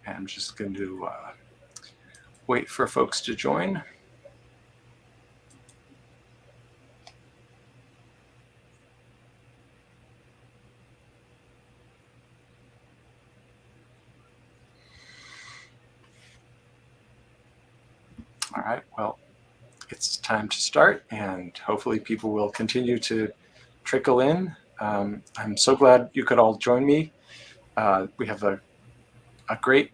I'm just going to wait for folks to join. All right, well, it's time to start, and hopefully people will continue to trickle in. I'm so glad you could all join me. We have a great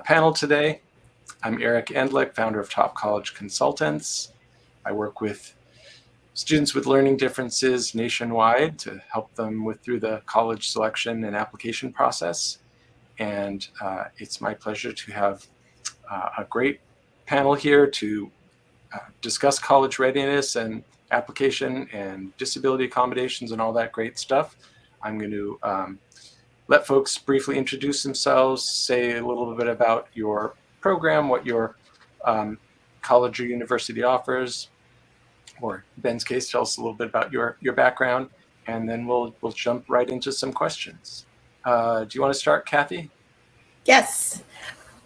panel today. I'm Eric Endlich, founder of Top College Consultants. I work with students with learning differences nationwide to help them through the college selection and application process. And it's my pleasure to have a great panel here to discuss college readiness and application and disability accommodations and all that great stuff. I'm going to let folks briefly introduce themselves, say a little bit about your program, what your college or university offers, or Ben's case, tell us a little bit about your background, and then we'll jump right into some questions. Do you want to start, Kathy? Yes.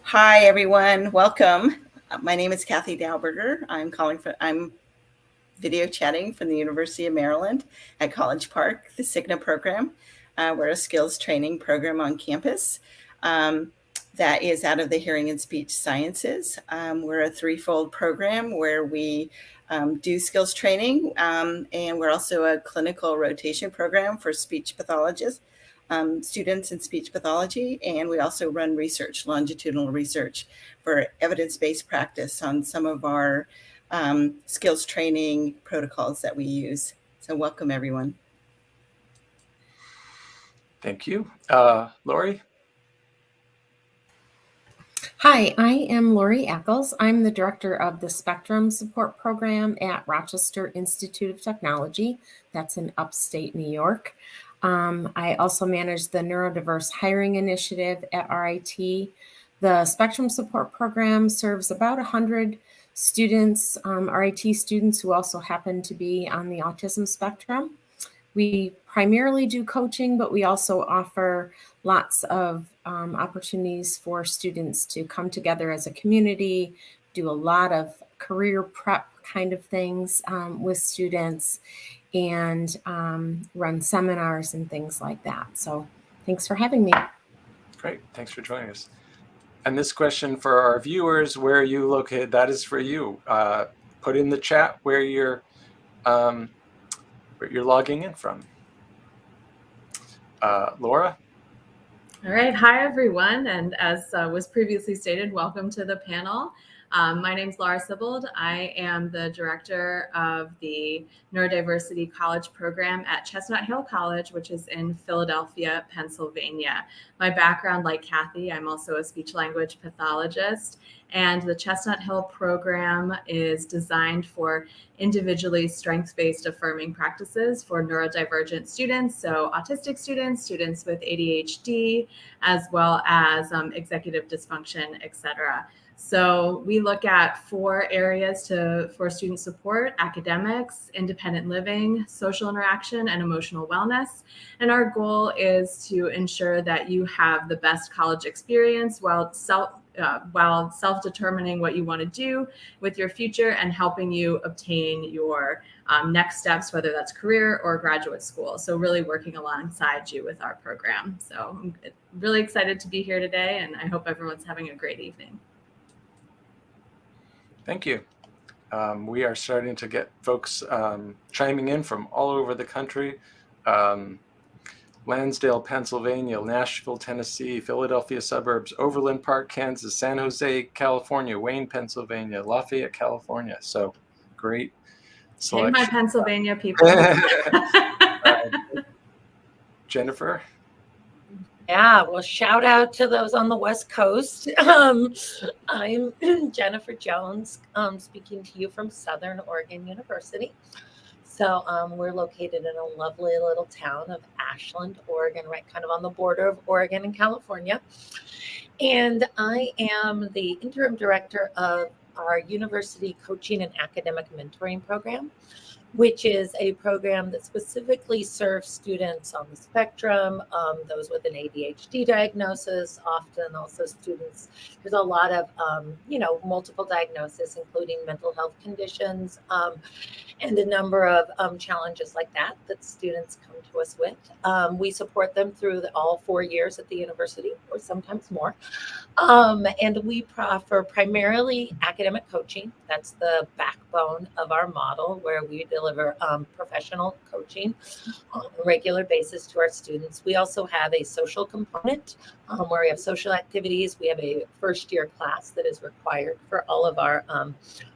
Hi, everyone. Welcome. My name is Kathy Dalberger. I'm video chatting from the University of Maryland at College Park, the SIGNA program. We're a skills training program on campus that is out of the hearing and speech sciences. We're a threefold program where we do skills training, and we're also a clinical rotation program for speech pathologists, students in speech pathology, and we also run research, longitudinal research for evidence-based practice on some of our skills training protocols that we use. So welcome, everyone. Thank you. Laurie? Hi, I am Laurie Ackles. I'm the director of the Spectrum Support Program at Rochester Institute of Technology. That's in upstate New York. I also manage the Neurodiverse Hiring Initiative at RIT. The Spectrum Support Program serves about 100 students, RIT students who also happen to be on the autism spectrum. We primarily do coaching, but we also offer lots of opportunities for students to come together as a community, do a lot of career prep kind of things with students, and run seminars and things like that. So thanks for having me. Great, thanks for joining us. And this question for our viewers, where are you located? That is for you. Put in the chat where you're logging in from. Laura? All right, hi everyone, and as was previously stated, welcome to the panel. My name is Laura Sibold. I am the director of the Neurodiversity College program at Chestnut Hill College, which is in Philadelphia, Pennsylvania. My background, like Kathy, I'm also a speech language pathologist, and the Chestnut Hill program is designed for individually strengths-based affirming practices for neurodivergent students, so autistic students, students with ADHD, as well as executive dysfunction, etc. So we look at 4 areas for student support: academics, independent living, social interaction, and emotional wellness. And our goal is to ensure that you have the best college experience while self-determining what you want to do with your future and helping you obtain your next steps, whether that's career or graduate school. So really working alongside you with our program. So I'm really excited to be here today, and I hope everyone's having a great evening. Thank you. We are starting to get folks chiming in from all over the country. Lansdale, Pennsylvania, Nashville, Tennessee, Philadelphia suburbs, Overland Park, Kansas, San Jose, California, Wayne, Pennsylvania, Lafayette, California. So great selection. Hey, my Pennsylvania people. Jennifer? Yeah, well, shout out to those on the West Coast. I'm Jennifer Jones, speaking to you from Southern Oregon University. So we're located in a lovely little town of Ashland, Oregon, right kind of on the border of Oregon and California. And I am the interim director of our university coaching and academic mentoring program. which is a program that specifically serves students on the spectrum, those with an ADHD diagnosis, often also students. There's a lot of, multiple diagnoses, including mental health conditions, and a number of challenges like that students come to us with. We support them through all 4 years at the university, or sometimes more. And we offer primarily academic coaching. That's the backbone of our model, where we deliver professional coaching on a regular basis to our students. We also have a social component where we have social activities. We have a first-year class that is required for all of our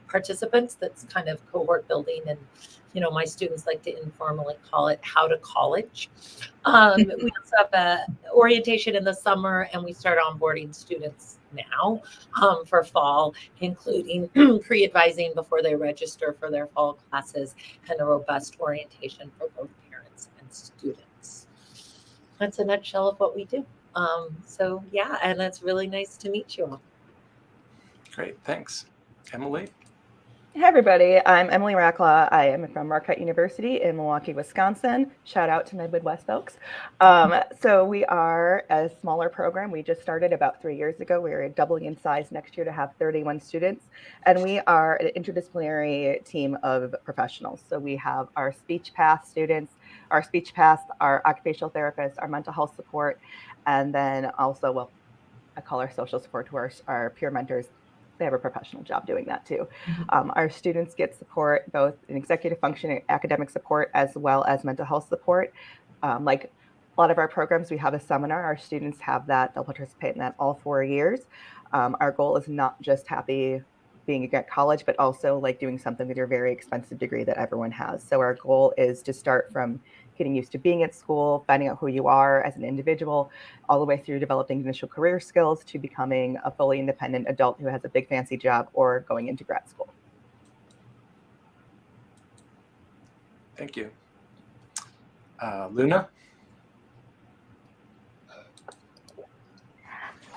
participants. That's kind of cohort building, and my students like to informally call it how to college. We also have a orientation in the summer, and we start onboarding students now for fall, including pre-advising before they register for their fall classes, and a robust orientation for both parents and students. That's a nutshell of what we do. And it's really nice to meet you all. Great, thanks. Emily? Hey everybody, I'm Emily Raclaw. I am from Marquette University in Milwaukee, Wisconsin. Shout out to my Midwest folks. So we are a smaller program. We just started about 3 years ago. We're doubling in size next year to have 31 students. And we are an interdisciplinary team of professionals. So we have our speech path students, our occupational therapists, our mental health support, and then also, I call our social support to our peer mentors. They have a professional job doing that too. Our students get support, both in executive functioning, academic support, as well as mental health support. Like a lot of our programs, we have a seminar. Our students have that. They'll participate in that all 4 years. Our goal is not just happy being at college, but also like doing something with your very expensive degree that everyone has. So our goal is to start from getting used to being at school, finding out who you are as an individual, all the way through developing initial career skills to becoming a fully independent adult who has a big fancy job or going into grad school. Thank you. Luna?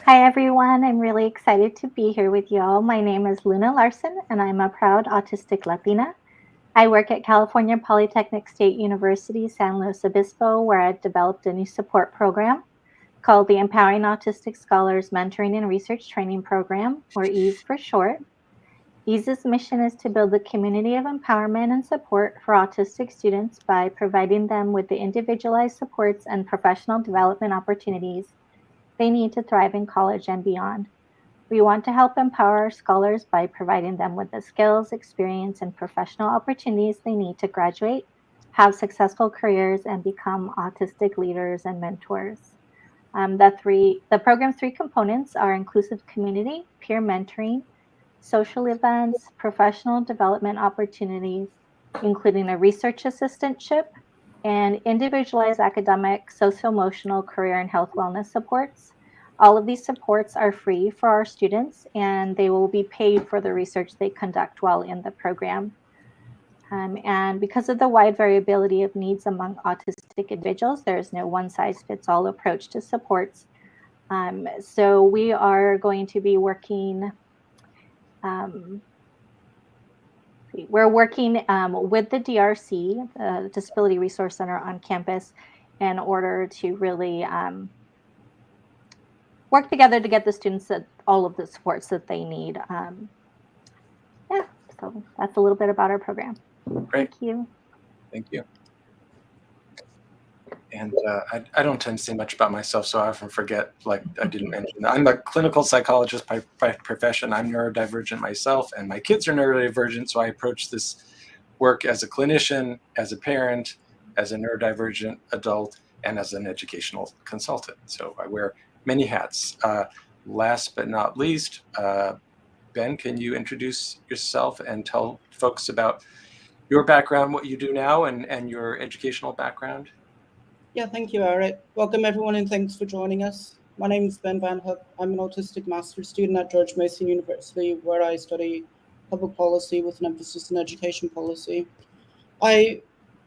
Hi, everyone. I'm really excited to be here with you all. My name is Luna Larsen, and I'm a proud autistic Latina. I work at California Polytechnic State University, San Luis Obispo, where I've developed a new support program called the Empowering Autistic Scholars Mentoring and Research Training Program, or EASE for short. EASE's mission is to build a community of empowerment and support for autistic students by providing them with the individualized supports and professional development opportunities they need to thrive in college and beyond. We want to help empower our scholars by providing them with the skills, experience, and professional opportunities they need to graduate, have successful careers, and become autistic leaders and mentors. The program's 3 components are inclusive community, peer mentoring, social events, professional development opportunities, including a research assistantship, and individualized academic, socio-emotional, career, and health wellness supports. All of these supports are free for our students, and they will be paid for the research they conduct while in the program. And because of the wide variability of needs among autistic individuals, there is no one-size-fits-all approach to supports. So we are going to be working, we're working with the DRC, the Disability Resource Center on campus, in order to really work together to get the students all of the supports that they need. So that's a little bit about our program. Great. Thank you. Thank you. And I don't tend to say much about myself, so I often forget, like I didn't mention. I'm a clinical psychologist by profession. I'm neurodivergent myself, and my kids are neurodivergent, so I approach this work as a clinician, as a parent, as a neurodivergent adult, and as an educational consultant. So I wear many hats. Last but not least, Ben, can you introduce yourself and tell folks about your background, what you do now, and your educational background? Yeah, thank you, Eric. Welcome, everyone, and thanks for joining us. My name is Ben VanHook. I'm an autistic master's student at George Mason University, where I study public policy with an emphasis in education policy. I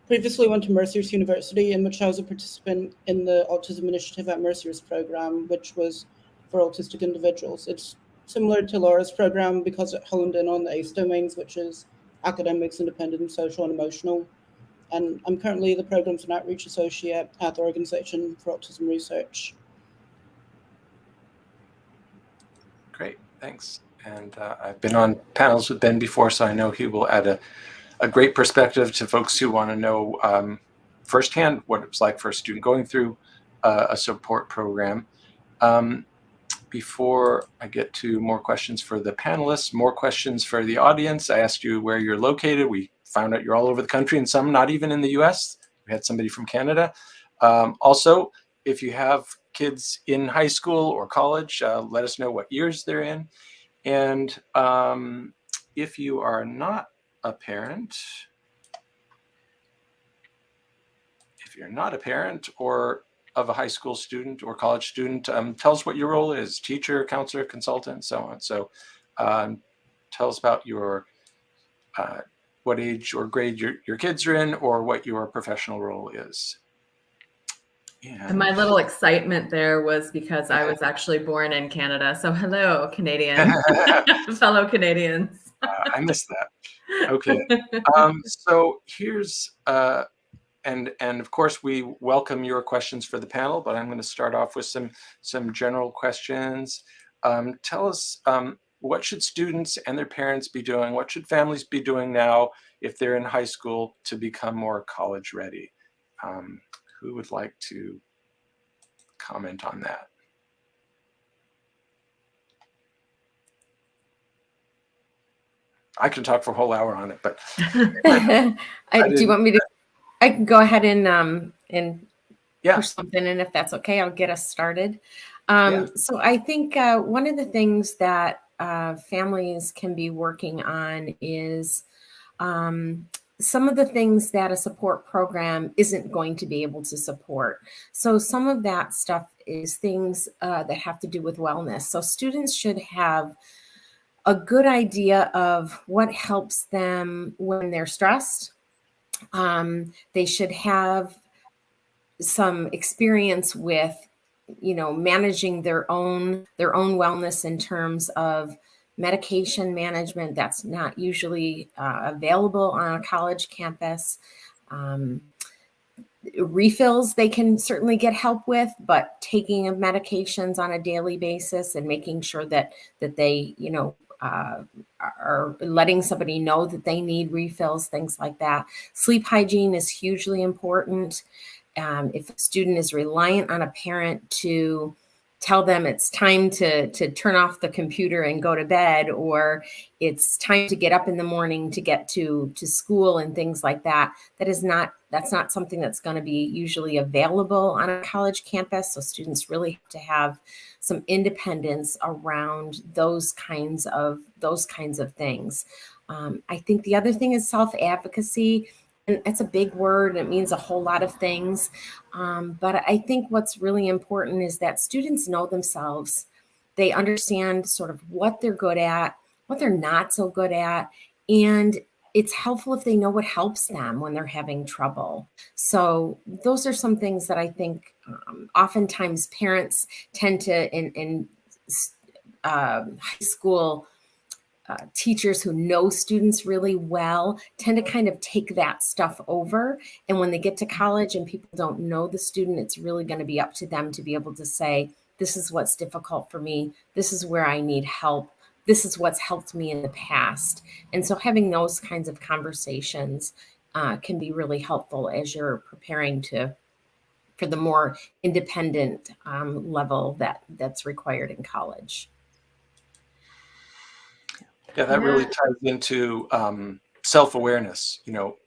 previously went to Mercyhurst University, in which I was a participant in the Autism Initiative at Mercyhurst program, which was for autistic individuals. It's similar to Laura's program because it honed in on the ACE domains, which is academics, independent, social, and emotional. And I'm currently the Programs and Outreach Associate at the Organization for Autism Research. Great, thanks. And I've been on panels with Ben before, so I know he will add a great perspective to folks who want to know firsthand what it's like for a student going through a support program. Before I get to more questions for the panelists, more questions for the audience, I asked you where you're located. We found out you're all over the country, and some not even in the US. We had somebody from Canada. Also, if you have kids in high school or college, let us know what years they're in. And if you are not a parent, or of a high school student or college student, tell us what your role is: teacher, counselor, consultant, so on. So tell us about your what age or grade your kids are in, or what your professional role is. And my little excitement there was because I was actually born in Canada. So hello, Canadian, fellow Canadians. I missed that. Okay. So here's, and of course we welcome your questions for the panel, but I'm going to start off with some general questions. Tell us, what should students and their parents be doing? What should families be doing now if they're in high school to become more college ready? Who would like to comment on that? I can talk for a whole hour on it, but do you want me to? I can go ahead and yeah, push something in if that's okay. I'll get us started. Yeah. So I think one of the things that families can be working on is some of the things that a support program isn't going to be able to support. So some of that stuff is things that have to do with wellness. So students should have a good idea of what helps them when they're stressed. They should have some experience with, managing their own wellness in terms of medication management that's not usually available on a college campus. Refills they can certainly get help with, but taking of medications on a daily basis and making sure that they, are letting somebody know that they need refills, things like that. Sleep hygiene is hugely important. If a student is reliant on a parent to tell them it's time to turn off the computer and go to bed, or it's time to get up in the morning to get to school and things like that, that's not something that's going to be usually available on a college campus. So students really have to have some independence around those kinds of things. I think the other thing is self-advocacy. And it's a big word. It means a whole lot of things. But I think what's really important is that students know themselves. They understand sort of what they're good at, what they're not so good at. And it's helpful if they know what helps them when they're having trouble. So those are some things that I think oftentimes parents tend to, in high school, teachers who know students really well tend to kind of take that stuff over. And when they get to college and people don't know the student, it's really going to be up to them to be able to say, this is what's difficult for me. This is where I need help. This is what's helped me in the past. And so having those kinds of conversations can be really helpful as you're preparing for the more independent level that's required in college. Yeah, that really ties into self-awareness.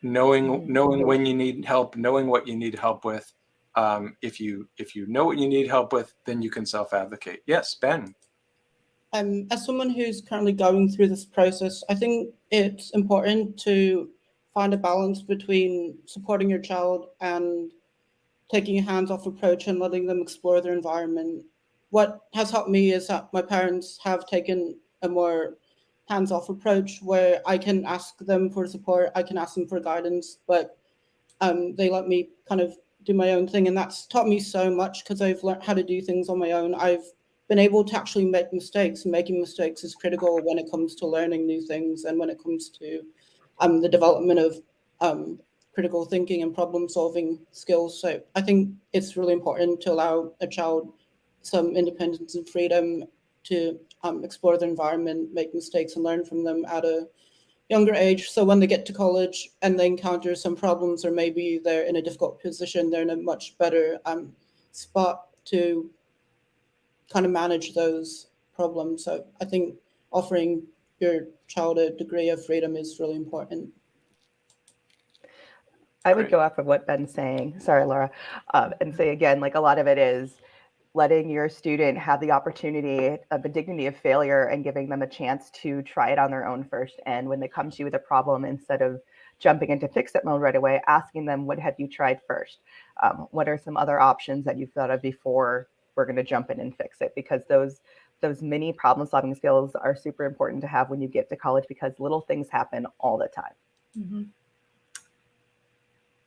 Knowing when you need help, knowing what you need help with. If you know what you need help with, then you can self-advocate. Yes, Ben. As someone who's currently going through this process, I think it's important to find a balance between supporting your child and taking a hands-off approach and letting them explore their environment. What has helped me is that my parents have taken a more hands-off approach where I can ask them for support, I can ask them for guidance, but they let me kind of do my own thing. And that's taught me so much because I've learned how to do things on my own. I've been able to actually make mistakes, and making mistakes is critical when it comes to learning new things and when it comes to the development of critical thinking and problem solving skills. So I think it's really important to allow a child some independence and freedom to explore their environment, make mistakes and learn from them at a younger age. So when they get to college and they encounter some problems, or maybe they're in a difficult position, they're in a much better spot to kind of manage those problems. So I think offering your child a degree of freedom is really important. I would go off of what Ben's saying, sorry, Laura, and say again, like a lot of it is letting your student have the opportunity of the dignity of failure and giving them a chance to try it on their own first. And when they come to you with a problem, instead of jumping into fix-it mode right away, asking them, what have you tried first? What are some other options that you've thought of before we're going to jump in and fix it? Because those mini problem-solving skills are super important to have when you get to college, because little things happen all the time. Mm-hmm.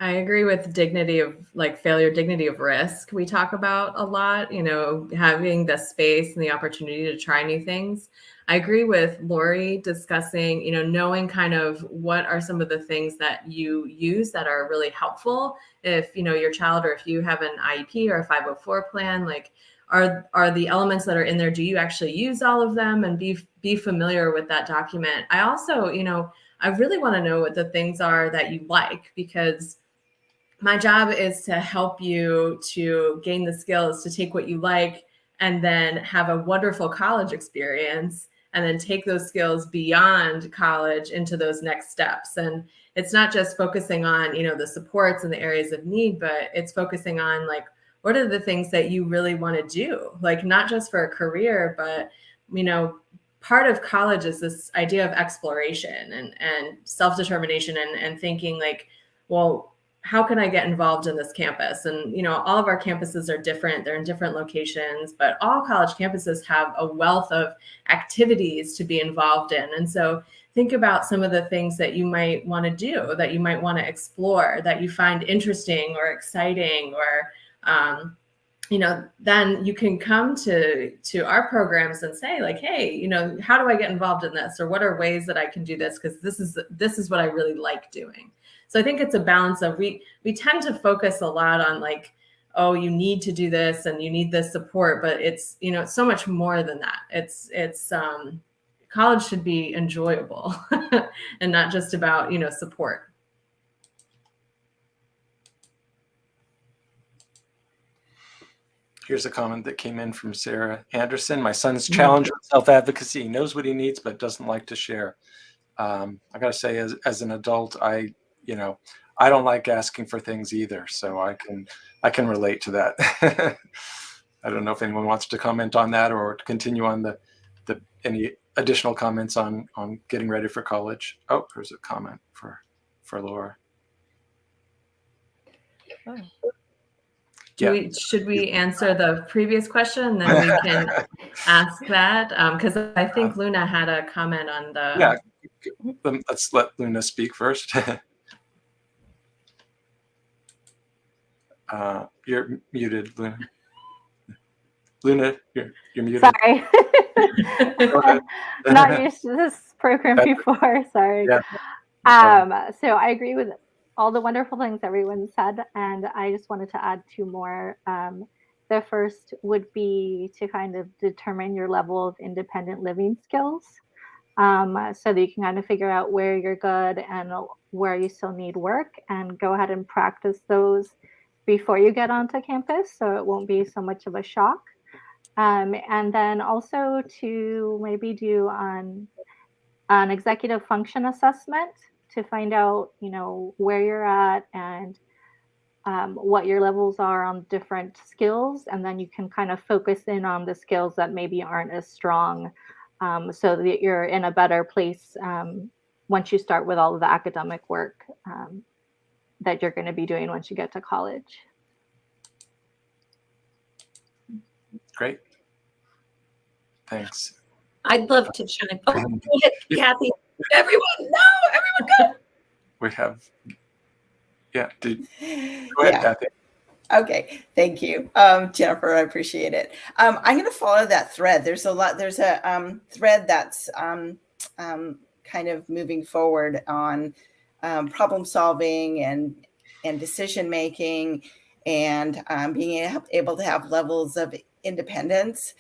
I agree with dignity of like failure, dignity of risk. We talk about a lot, you know, having the space and the opportunity to try new things. I agree with Laurie discussing, you know, knowing kind of what are some of the things that you use that are really helpful. If, you know, your child, or if you have an IEP or a 504 plan, like are the elements that are in there, do you actually use all of them, and be familiar with that document. I also, you know, I really want to know what the things are that you like, because my job is to help you to gain the skills to take what you like and then have a wonderful college experience, and then take those skills beyond college into those next steps. And it's not just focusing on, you know, the supports and the areas of need, but it's focusing on like, what are the things that you really want to do? Like not just for a career, but, you know, part of college is this idea of exploration and self-determination and thinking like, well, how can I get involved in this campus? And, you know, all of our campuses are different. They're in different locations, but all college campuses have a wealth of activities to be involved in. And so think about some of the things that you might want to do, that you might want to explore, that you find interesting or exciting, or, you know, then you can come to our programs and say like, hey, you know, how do I get involved in this? Or what are ways that I can do this? Because this is what I really like doing. So I think it's a balance of, we tend to focus a lot on like, oh, you need to do this and you need this support, but it's, you know, it's so much more than that. It's college should be enjoyable and not just about, you know, support. Here's a comment that came in from Sarah Anderson. My son's challenged with self-advocacy. He knows what he needs, but doesn't like to share. I got to say, as an adult, I don't like asking for things either. So I can relate to that. I don't know if anyone wants to comment on that or to continue on the any additional comments on getting ready for college. Oh, there's a comment for Laura. Oh. Yeah. Should we answer the previous question, and then we can ask that? Because I think Luna had a comment on the... Yeah, let's let Luna speak first. You're muted, Luna. Luna, you're muted. Sorry. Not used to this program before. Sorry. Yeah. So I agree with all the wonderful things everyone said, and I just wanted to add two more. The first would be to kind of determine your level of independent living skills, so that you can kind of figure out where you're good and where you still need work, and go ahead and practice those before you get onto campus, so it won't be so much of a shock. And then also to maybe do an executive function assessment to find out, you know, where you're at and what your levels are on different skills. And then you can kind of focus in on the skills that maybe aren't as strong, so that you're in a better place once you start with all of the academic work that you're going to be doing once you get to college. Great. Thanks. I'd love to chime. Oh, go ahead, Kathy. Everyone go. We have, go ahead, Kathy. Okay, thank you, Jennifer. I appreciate it. I'm going to follow that thread. There's a thread that's kind of moving forward on problem solving and decision making, and being able to have levels of independence.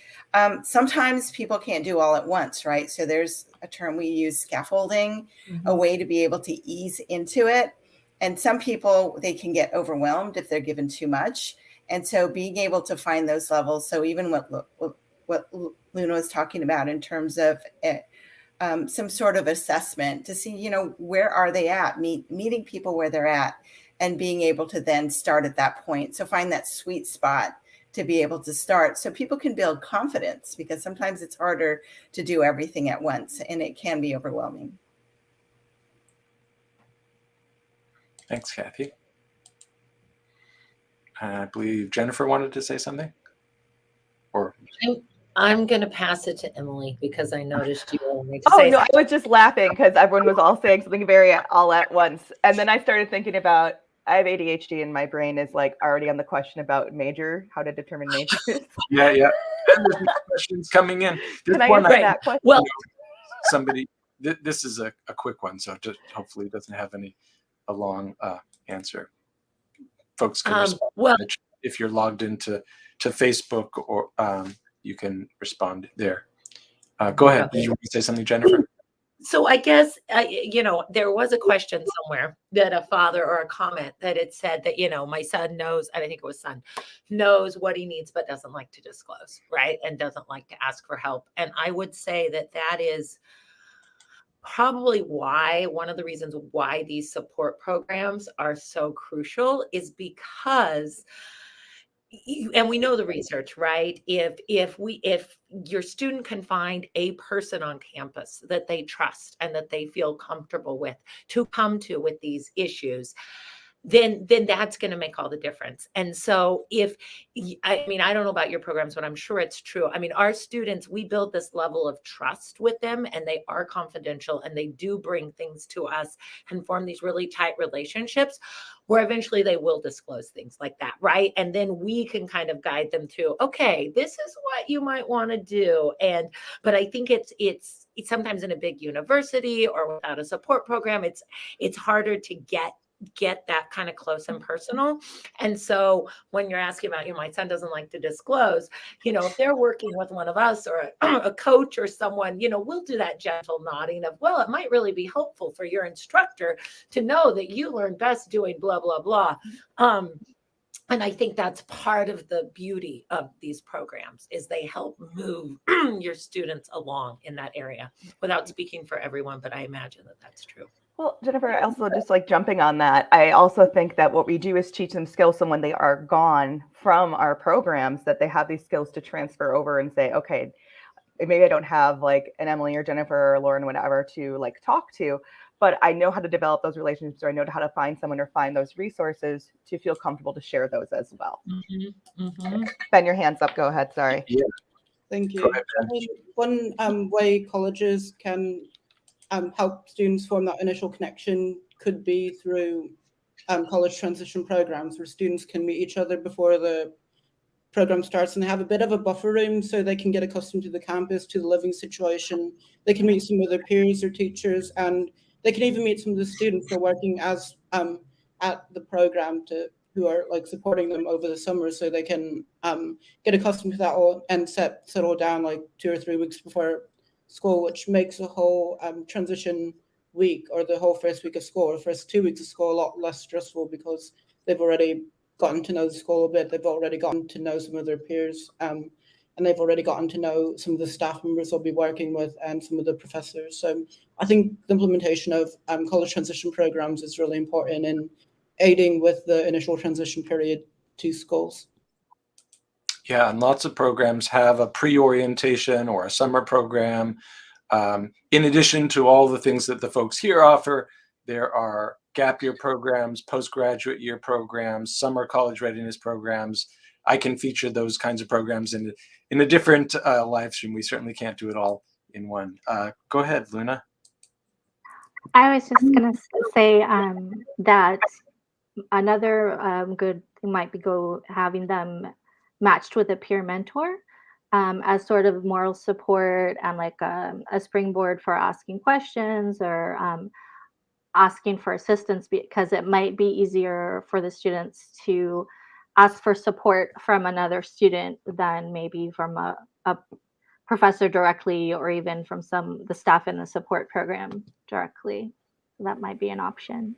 Sometimes people can't do all at once, right? So there's a term we use, scaffolding, a way to be able to ease into it. And some people, they can get overwhelmed if they're given too much. And so being able to find those levels. So even what Luna was talking about in terms of some sort of assessment to see, where are they at, meeting people where they're at, and being able to then start at that point. So find that sweet spot to be able to start so people can build confidence, because sometimes it's harder to do everything at once and it can be overwhelming. Thanks, Kathy. I believe Jennifer wanted to say something. Or I'm going to pass it to Emily because I noticed you wanted to Oh, say no, I something. was just laughing because everyone was all saying something very all at once. And then I started thinking about, I have ADHD and my brain is like already on the question about major, how to determine majors. Yeah. And there's questions coming in. There's Can I one answer that question? Well, somebody, this is a quick one, so just hopefully it doesn't have a long answer. Folks can respond if you're logged into Facebook, or you can respond there. Go ahead. Did you want to say something, Jennifer? So I guess, there was a question somewhere that a father or a comment that it said that, my son knows, and I think it was son, knows what he needs, but doesn't like to disclose, right? And doesn't like to ask for help. And I would say that is probably one of the reasons why these support programs are so crucial is because, and we know the research, right? If your student can find a person on campus that they trust and that they feel comfortable with to come to with these issues, then that's going to make all the difference. And so I don't know about your programs, but I'm sure it's true. I mean, our students, we build this level of trust with them, and they are confidential, and they do bring things to us and form these really tight relationships where eventually they will disclose things like that, right? And then we can kind of guide them to, okay, this is what you might want to do. But I think it's sometimes in a big university or without a support program, it's harder to get that kind of close and personal. And so when you're asking about, my son doesn't like to disclose, if they're working with one of us or a coach or someone, we'll do that gentle nodding of, well, it might really be helpful for your instructor to know that you learn best doing blah, blah, blah. And I think that's part of the beauty of these programs is they help move your students along in that area, without speaking for everyone, but I imagine that that's true. Well, Jennifer, also just like jumping on that, I also think that what we do is teach them skills. So when they are gone from our programs, that they have these skills to transfer over and say, okay, maybe I don't have like an Emily or Jennifer or Lauren, whatever, to like talk to, but I know how to develop those relationships, or I know how to find someone or find those resources to feel comfortable to share those as well. Mm-hmm. Mm-hmm. Ben, your hand's up. Go ahead. Sorry. Yeah. Thank you. One way colleges can help students form that initial connection could be through college transition programs, where students can meet each other before the program starts, and they have a bit of a buffer room so they can get accustomed to the campus, to the living situation. They can meet some of their peers or teachers, and they can even meet some of the students who are working as at the program who are like supporting them over the summer, so they can get accustomed to that all and settle down like 2 or 3 weeks before school, which makes the whole transition week, or the whole first week of school, or first 2 weeks of school, a lot less stressful, because they've already gotten to know the school a bit, they've already gotten to know some of their peers, and they've already gotten to know some of the staff members they'll be working with and some of the professors. So I think the implementation of college transition programs is really important in aiding with the initial transition period to schools. Yeah, and lots of programs have a pre-orientation or a summer program. In addition to all the things that the folks here offer, there are gap year programs, postgraduate year programs, summer college readiness programs. I can feature those kinds of programs in a different live stream. We certainly can't do it all in one. Go ahead, Luna. I was just going to say that another good thing might be having them matched with a peer mentor. as sort of moral support and like a springboard for asking questions or asking for assistance, because it might be easier for the students to ask for support from another student than maybe from a professor directly, or even from the staff in the support program directly. So that might be an option.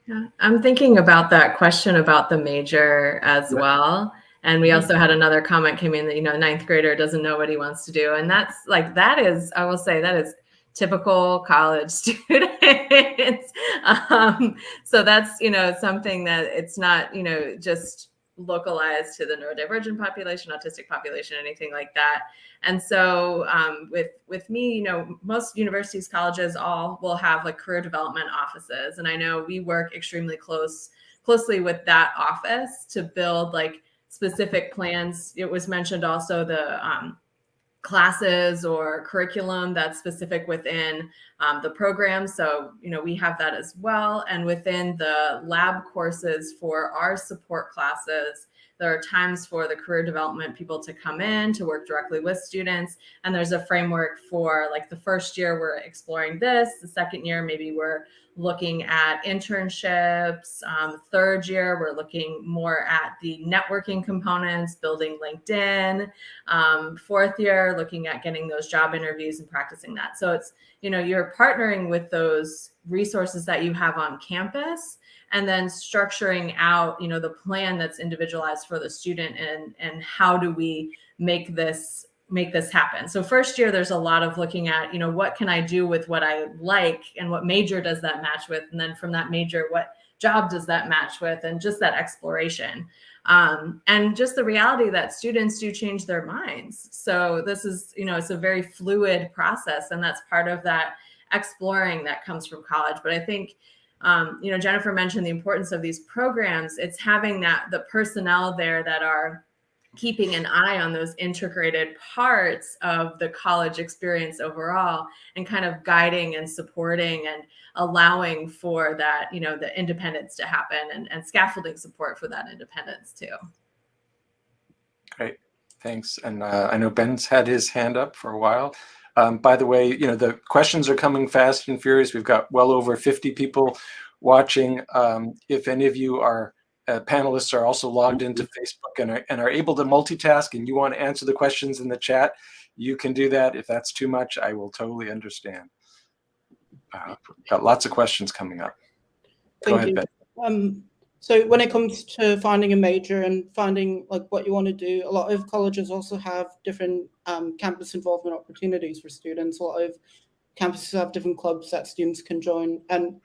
Yeah, I'm thinking about that question about the major as well. And we also had another comment came in that, ninth grader doesn't know what he wants to do. And that's like, I will say that is typical college students. So that's, something that it's not, just localized to the neurodivergent population, autistic population, anything like that. And so with me, most universities, colleges, all will have like career development offices. And I know we work extremely closely with that office to build like specific plans. It was mentioned also the classes or curriculum that's specific within the program. So, we have that as well. And within the lab courses for our support classes, there are times for the career development people to come in to work directly with students. And there's a framework for like the first year, we're exploring this. The second year, maybe we're looking at internships. Third year, we're looking more at the networking components, building LinkedIn. Fourth year, looking at getting those job interviews and practicing that. So it's, you're partnering with those resources that you have on campus, and then structuring out, the plan that's individualized for the student, and how do we make this happen. So first year, there's a lot of looking at, what can I do with what I like, and what major does that match with? And then from that major, what job does that match with? And just that exploration. And just the reality that students do change their minds. So this is, it's a very fluid process, and that's part of that exploring that comes from college. But I think, Jennifer mentioned the importance of these programs. It's having the personnel there that are keeping an eye on those integrated parts of the college experience overall, and kind of guiding and supporting and allowing for that, the independence to happen, and scaffolding support for that independence too. Great, thanks. And I know Ben's had his hand up for a while. By the way, the questions are coming fast and furious. We've got well over 50 people watching. If any of you are panelists are also logged into Facebook and are able to multitask, and you want to answer the questions in the chat, you can do that. If that's too much, I will totally understand. Got lots of questions coming up. Go ahead, Ben. So when it comes to finding a major and finding like what you want to do, a lot of colleges also have different campus involvement opportunities for students. A lot of campuses have different clubs that students can join. And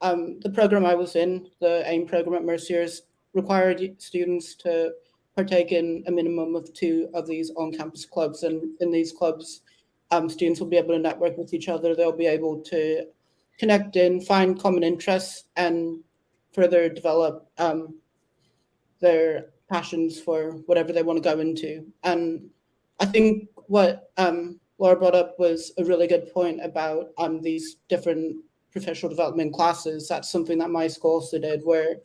the program I was in, the AIM program at Mercyhurst, required students to partake in a minimum of 2 of these on-campus clubs. And in these clubs, students will be able to network with each other. They'll be able to connect in, find common interests, and further develop their passions for whatever they want to go into. And I think what Laura brought up was a really good point about these different professional development classes. That's something that my school also did, where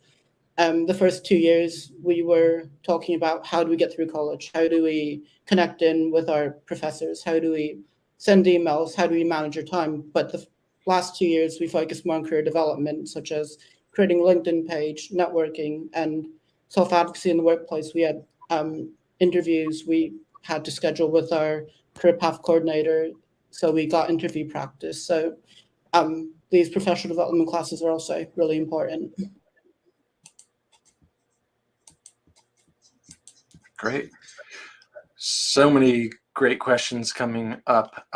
the first 2 years we were talking about how do we get through college? How do we connect in with our professors? How do we send emails? How do we manage our time? But the last 2 years, we focused more on career development, such as creating a LinkedIn page, networking, and self-advocacy in the workplace. We had interviews we had to schedule with our career path coordinator, so we got interview practice. So these professional development classes are also really important. Great. So many great questions coming up.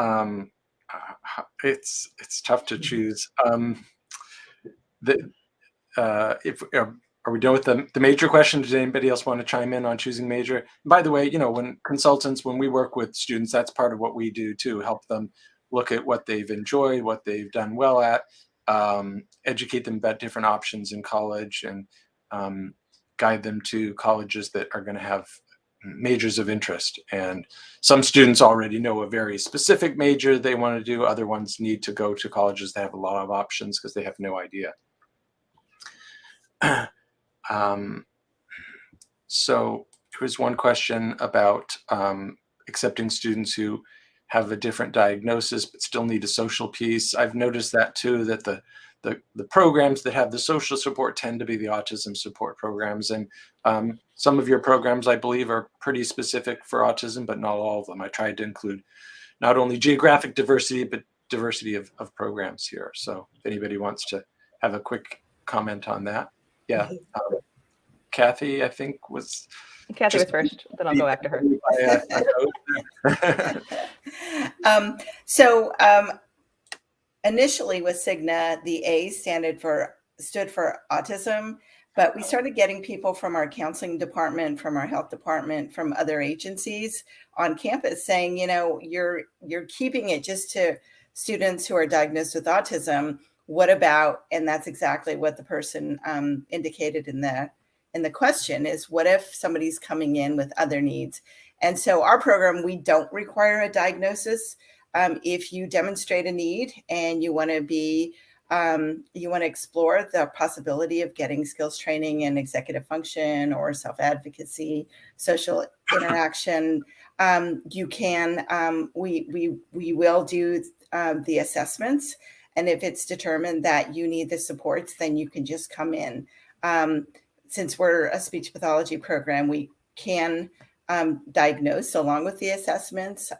It's tough to choose. Are we done with the major question? Does anybody else want to chime in on choosing major? By the way, when we work with students, that's part of what we do too, help them look at what they've enjoyed, what they've done well at, educate them about different options in college, and guide them to colleges that are going to have majors of interest. And some students already know a very specific major they want to do. Other ones need to go to colleges that have a lot of options because they have no idea. So here's one question about accepting students who have a different diagnosis but still need a social piece. I've noticed that too, that the programs that have the social support tend to be the autism support programs. And some of your programs, I believe, are pretty specific for autism, but not all of them. I tried to include not only geographic diversity, but diversity of programs here. So if anybody wants to have a quick comment on that. Yeah. Kathy, I think was... Kathy was first, then I'll go after her. Initially with Cigna, the A stood for autism, but we started getting people from our counseling department, from our health department, from other agencies on campus saying, you know, you're keeping it just to students who are diagnosed with autism. What about, and that's exactly what the person indicated in the question is, what if somebody's coming in with other needs? And so our program, we don't require a diagnosis. If you demonstrate a need and you want to explore the possibility of getting skills training in executive function or self-advocacy, social interaction, you can. We will do the assessments, and if it's determined that you need the supports, then you can just come in. Since we're a speech pathology program, we can diagnose along with the assessments.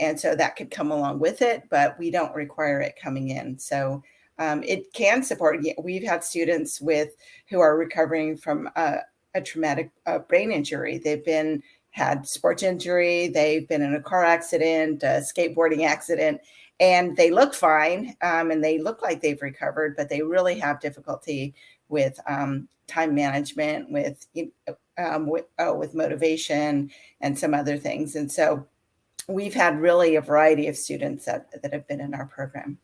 And so that could come along with it, but we don't require it coming in. So it can support. We've had students who are recovering from a traumatic brain injury. They've had sports injury. They've been in a car accident, a skateboarding accident, and they look fine. And they look like they've recovered, but they really have difficulty with time management, with motivation and some other things. And so we've had really a variety of students that have been in our program.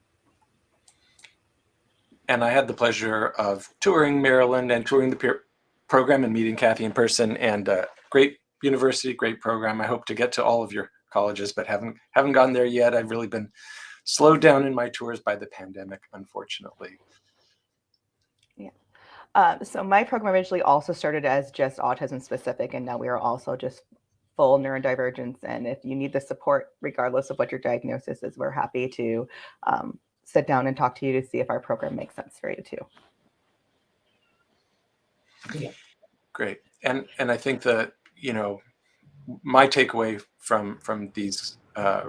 And I had the pleasure of touring Maryland and touring the program and meeting Kathy in person, and great university, great program. I hope to get to all of your colleges, but haven't gotten there yet. I've really been slowed down in my tours by the pandemic, unfortunately. Yeah. So my program originally also started as just autism specific, and now we are also just full neurodivergence. And if you need the support, regardless of what your diagnosis is, we're happy to sit down and talk to you to see if our program makes sense for you too. Yeah. Great. And I think that, you know, my takeaway from these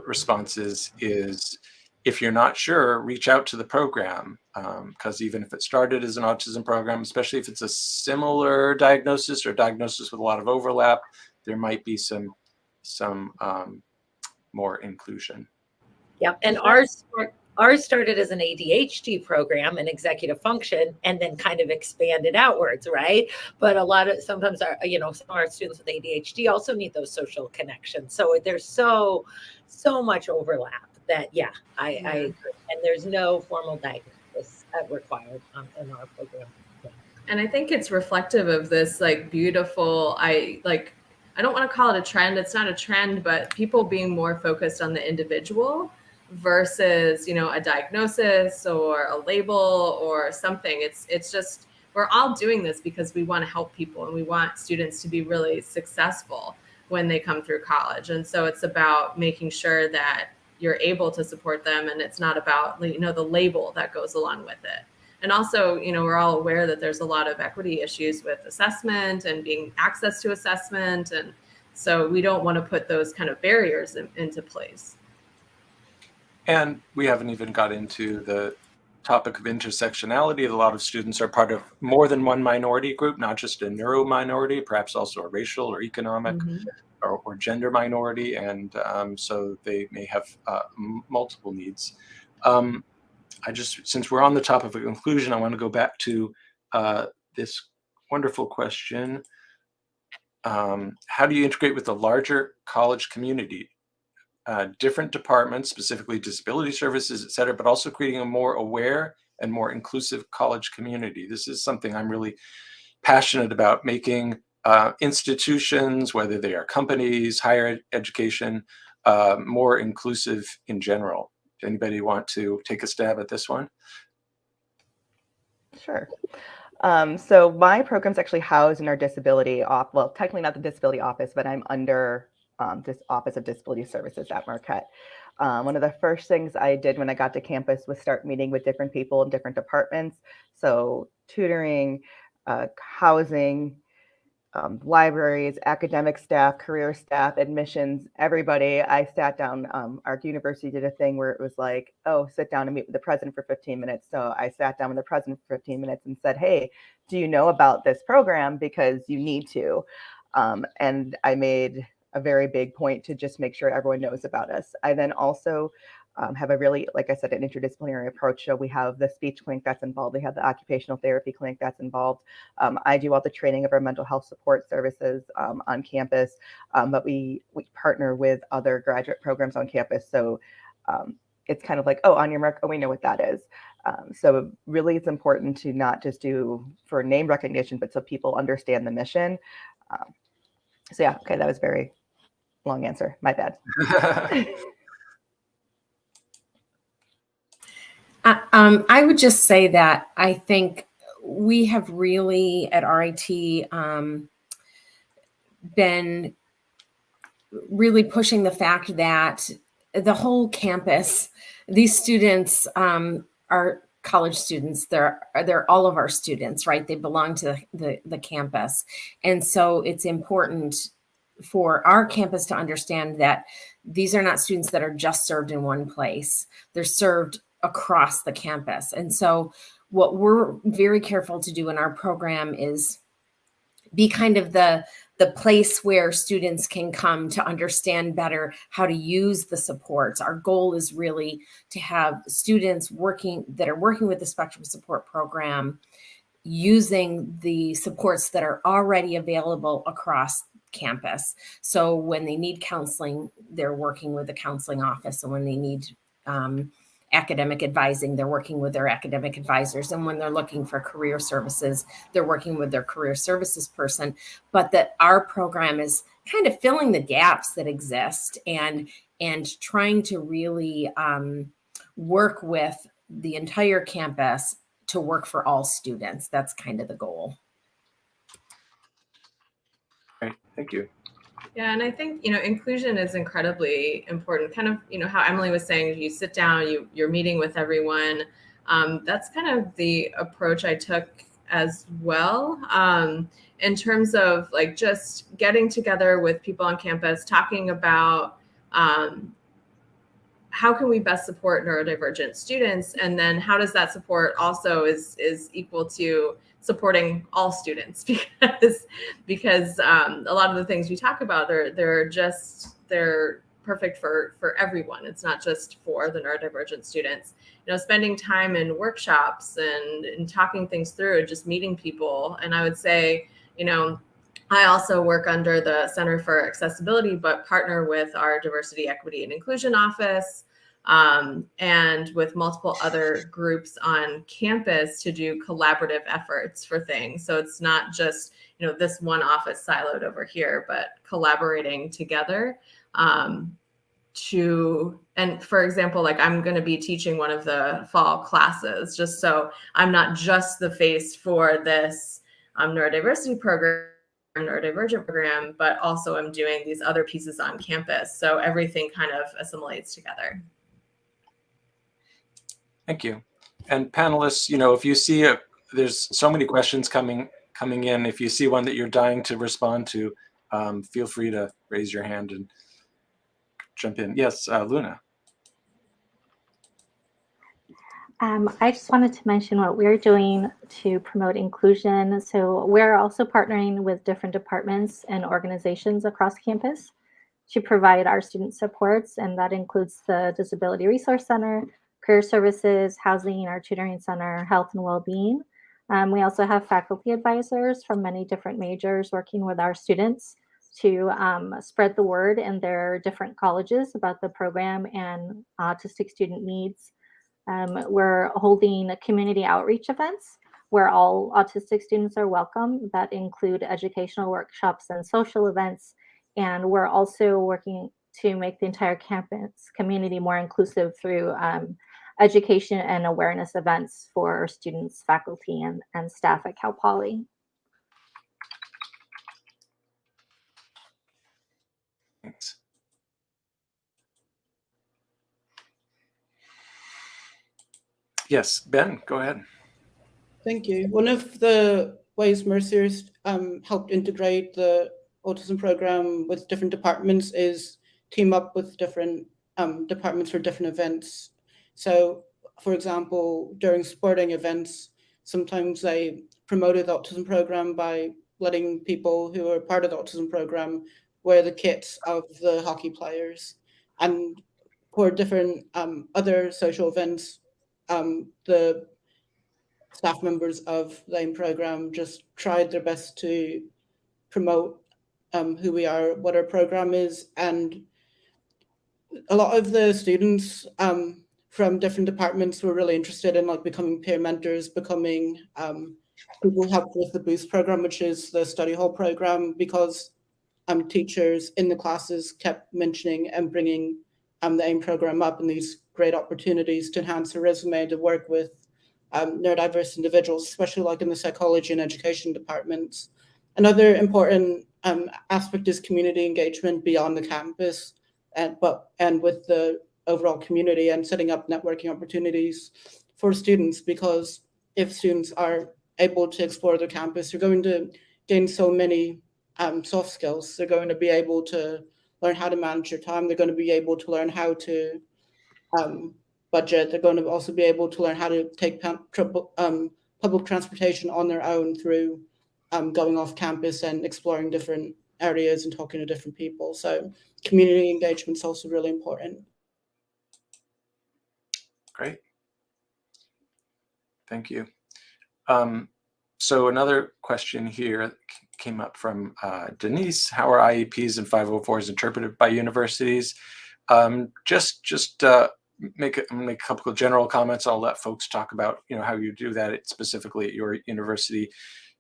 responses is, if you're not sure, reach out to the program, because even if it started as an autism program, especially if it's a similar diagnosis or diagnosis with a lot of overlap, there might be some more inclusion. Yeah, and ours started as an ADHD program and executive function, and then kind of expanded outwards, right? But sometimes some of our students with ADHD also need those social connections. So there's so much overlap that, I agree. And there's no formal diagnosis required in our program. Yeah. And I think it's reflective of this beautiful, I don't want to call it a trend. It's not a trend, but people being more focused on the individual versus, a diagnosis or a label or something. It's just, we're all doing this because we want to help people and we want students to be really successful when they come through college. And so it's about making sure that you're able to support them, and it's not about, the label that goes along with it. And also, we're all aware that there's a lot of equity issues with assessment and being access to assessment. And so we don't want to put those kind of barriers into place. And we haven't even got into the topic of intersectionality. A lot of students are part of more than one minority group, not just a neuro minority, perhaps also a racial or economic or gender minority. And so they may have multiple needs. Since we're on the topic of inclusion, I want to go back to this wonderful question. How do you integrate with the larger college community? Different departments, specifically disability services, et cetera, but also creating a more aware and more inclusive college community. This is something I'm really passionate about, making institutions, whether they are companies, higher education, more inclusive in general. Anybody want to take a stab at this one? Sure. So my program's actually housed in our disability office. Well, technically not the disability office, but I'm under this Office of Disability Services at Marquette. One of the first things I did when I got to campus was start meeting with different people in different departments. So tutoring, housing, libraries, academic staff, career staff, admissions, everybody. I sat down. Our university did a thing where it was like, oh, sit down and meet with the president for 15 minutes. So I sat down with the president for 15 minutes and said, hey, do you know about this program? Because you need to. And I made a very big point to just make sure everyone knows about us. I then also have a really, like I said, an interdisciplinary approach. So we have the speech clinic that's involved. We have the occupational therapy clinic that's involved. I do all the training of our mental health support services on campus, but we partner with other graduate programs on campus. So it's kind of like, oh, on your mark, oh, we know what that is. So really it's important to not just do for name recognition, but so people understand the mission. So yeah, okay, that was a very long answer. My bad. I would just say that I think we have really at RIT been really pushing the fact that the whole campus, these students are college students. They're all of our students, right? They belong to the campus. And so it's important for our campus to understand that these are not students that are just served in one place. They're served across the campus. And so what we're very careful to do in our program is be kind of the place where students can come to understand better how to use the supports. Our goal is really to have students that are working with the Spectrum Support Program using the supports that are already available across campus. So when they need counseling, they're working with the counseling office. And when they need academic advising, they're working with their academic advisors. And when they're looking for career services, they're working with their career services person. But that our program is kind of filling the gaps that exist and trying to really work with the entire campus to work for all students. That's kind of the goal. Great, thank you. Yeah, and I think, inclusion is incredibly important. Kind of, how Emily was saying, you sit down, you're meeting with everyone. That's kind of the approach I took as well, in terms of like just getting together with people on campus, talking about how can we best support neurodivergent students, and then how does that support also is equal to supporting all students, because a lot of the things we talk about they're perfect for everyone. It's not just for the neurodivergent students. Spending time in workshops and talking things through, just meeting people. And I would say, I also work under the Center for Accessibility, but partner with our Diversity, Equity, and Inclusion office, and with multiple other groups on campus to do collaborative efforts for things. So it's not just, this one office siloed over here, but collaborating together and for example, like I'm going to be teaching one of the fall classes, just so I'm not just the face for this neurodiversity program, neurodivergent program, but also I'm doing these other pieces on campus. So everything kind of assimilates together. Thank you. And panelists, if you see there's so many questions coming in. If you see one that you're dying to respond to, feel free to raise your hand and jump in. Yes, Luna. I just wanted to mention what we're doing to promote inclusion. So we're also partnering with different departments and organizations across campus to provide our student supports, and that includes the Disability Resource Center, Career Services, Housing, our Tutoring Center, Health and Wellbeing. We also have faculty advisors from many different majors working with our students to spread the word in their different colleges about the program and autistic student needs. We're holding community outreach events where all autistic students are welcome that include educational workshops and social events. And we're also working to make the entire campus community more inclusive through education and awareness events for students, faculty, and staff at Cal Poly. Thanks. Yes, Ben, go ahead. Thank you. One of the ways Mercyhurst helped integrate the autism program with different departments is team up with different departments for different events. So, for example, during sporting events, sometimes they promoted the autism program by letting people who are part of the autism program wear the kits of the hockey players. And for different other social events, the staff members of the AIM program just tried their best to promote who we are, what our program is, and a lot of the students from different departments were really interested in like becoming peer mentors, becoming people who helped with the Boost program, which is the study hall program, because teachers in the classes kept mentioning and bringing the AIM program up and these great opportunities to enhance their resume, to work with neurodiverse individuals, especially like in the psychology and education departments. Another important aspect is community engagement beyond the campus, and with the overall community, and setting up networking opportunities for students, because if students are able to explore their campus, they're going to gain so many soft skills. They're going to be able to learn how to manage their time. They're going to be able to learn how to budget. They're going to also be able to learn how to take public transportation on their own through going off campus and exploring different areas and talking to different people. So community engagement is also really important. Great. Thank you. So another question here came up from Denise. How are IEPs and 504s interpreted by universities? Just make a couple of general comments. I'll let folks talk about how you do that specifically at your university.